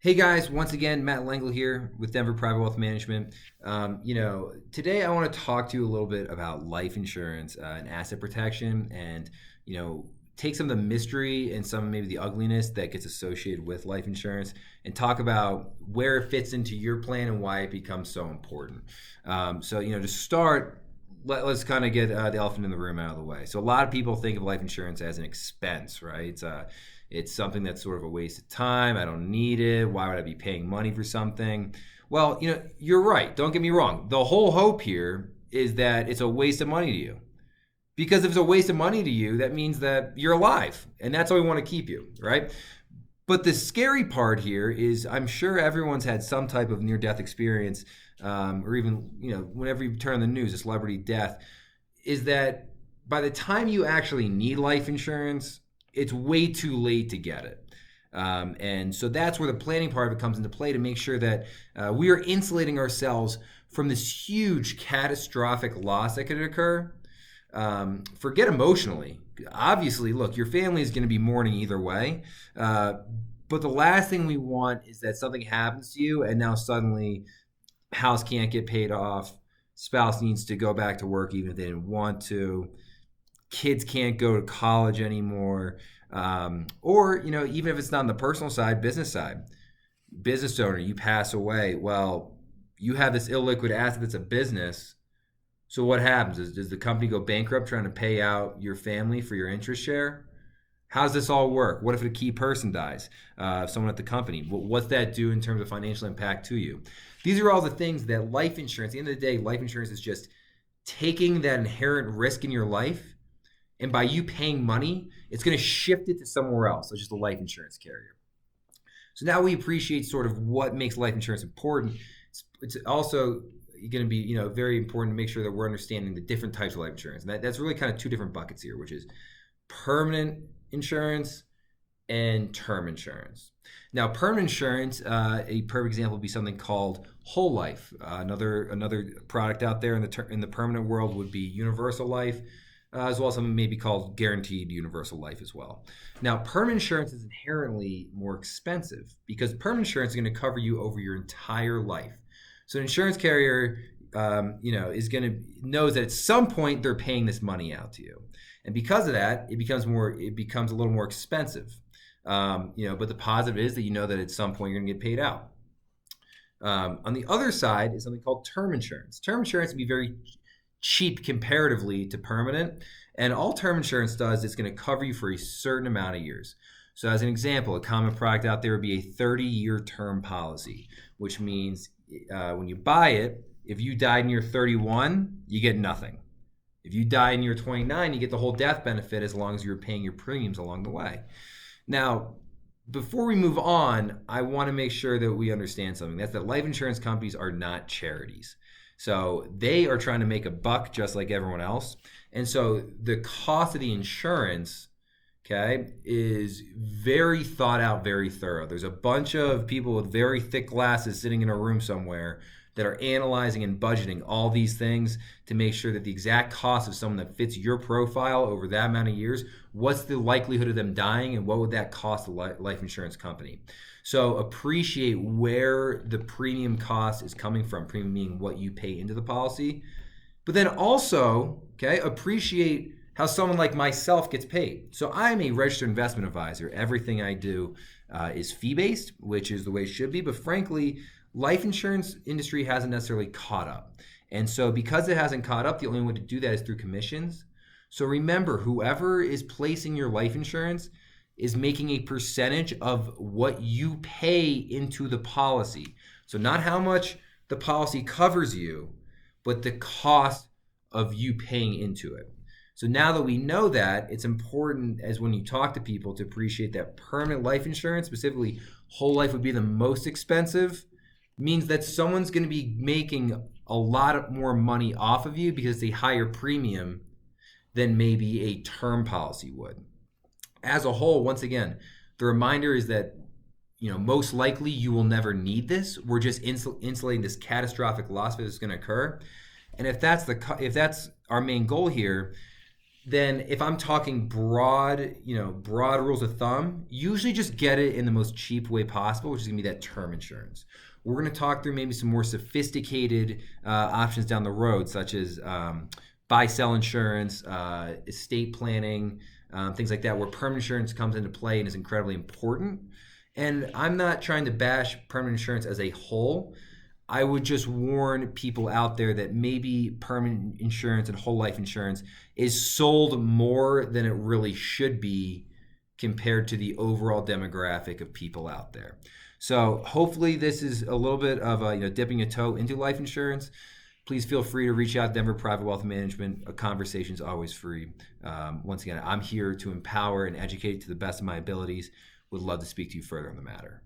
Hey guys, once again, Matt Langle here with Denver Private Wealth Management. Today I want to talk to you a little bit about life insurance and asset protection, and take some of the mystery and some maybe the ugliness that gets associated with life insurance, and talk about where it fits into your plan and why it becomes so important. To start, let's kind of get the elephant in the room out of the way. So a lot of people think of life insurance as an expense, right? It's something that's sort of a waste of time. I don't need it. Why would I be paying money for something? Well, you're right. Don't get me wrong. The whole hope here is that it's a waste of money to you. Because if it's a waste of money to you, that means that you're alive, and that's how we want to keep you, right? But the scary part here is I'm sure everyone's had some type of near-death experience, or even, whenever you turn on the news, a celebrity death, is that by the time you actually need life insurance, it's way too late to get it. And so that's where the planning part of it comes into play, to make sure that we are insulating ourselves from this huge catastrophic loss that could occur. Forget emotionally. Obviously, look, your family is going to be mourning either way. But the last thing we want is that something happens to you and now suddenly house can't get paid off, spouse needs to go back to work even if they didn't want to, kids can't go to college anymore, or even if it's not on the personal side, business owner, you pass away. Well, you have this illiquid asset that's a business. So what happens? Does the company go bankrupt trying to pay out your family for your interest share? How does this all work? What if a key person dies, someone at the company? What's that do in terms of financial impact to you? These are all the things that life insurance, at the end of the day, life insurance is just taking that inherent risk in your life, and by you paying money, it's going to shift it to somewhere else, such as the life insurance carrier. So now we appreciate sort of what makes life insurance important. It's also going to be very important to make sure that we're understanding the different types of life insurance. And that's really kind of two different buckets here, which is permanent insurance and term insurance. Now, permanent insurance, a perfect example would be something called whole life. Another product out there in the permanent world would be universal life, as well as something maybe called guaranteed universal life as well. Now, permanent insurance is inherently more expensive because permanent insurance is going to cover you over your entire life. So an insurance carrier, knows that at some point they're paying this money out to you, and because of that, it becomes a little more expensive. But the positive is that that at some point you're going to get paid out. On the other side is something called term insurance. Term insurance can be very cheap comparatively to permanent, and all term insurance does is going to cover you for a certain amount of years. So as an example, a common product out there would be a 30-year term policy, which means when you buy it, if you died in year 31, you get nothing. If you die in year 29, you get the whole death benefit as long as you're paying your premiums along the way. Now, before we move on, I want to make sure that we understand something. That's that life insurance companies are not charities. So they are trying to make a buck just like everyone else. And so the cost of the insurance, is very thought out, very thorough. There's a bunch of people with very thick glasses sitting in a room somewhere that are analyzing and budgeting all these things to make sure that the exact cost of someone that fits your profile over that amount of years, what's the likelihood of them dying, and what would that cost the life insurance company? So appreciate where the premium cost is coming from, premium being what you pay into the policy. But then also, appreciate how someone like myself gets paid. So I'm a registered investment advisor. Everything I do is fee-based, which is the way it should be. But frankly, life insurance industry hasn't necessarily caught up. And so because it hasn't caught up, the only way to do that is through commissions. So remember, whoever is placing your life insurance is making a percentage of what you pay into the policy. So not how much the policy covers you, but the cost of you paying into it. So now that we know that, it's important as when you talk to people to appreciate that permanent life insurance, specifically whole life would be the most expensive, means that someone's going to be making a lot more money off of you because they higher premium than maybe a term policy would. As a whole, once again, the reminder is that most likely you will never need this. We're just insulating this catastrophic loss that is going to occur. And if that's our main goal here, then if I'm talking broad, broad rules of thumb, usually just get it in the most cheap way possible, which is gonna be that term insurance. We're gonna talk through maybe some more sophisticated options down the road, such as buy sell insurance, estate planning, things like that, where permanent insurance comes into play and is incredibly important. And I'm not trying to bash permanent insurance as a whole. I would just warn people out there that maybe permanent insurance and whole life insurance is sold more than it really should be compared to the overall demographic of people out there. So hopefully this is a little bit of dipping a toe into life insurance. Please feel free to reach out to Denver Private Wealth Management. A conversation is always free. Once again, I'm here to empower and educate to the best of my abilities. Would love to speak to you further on the matter.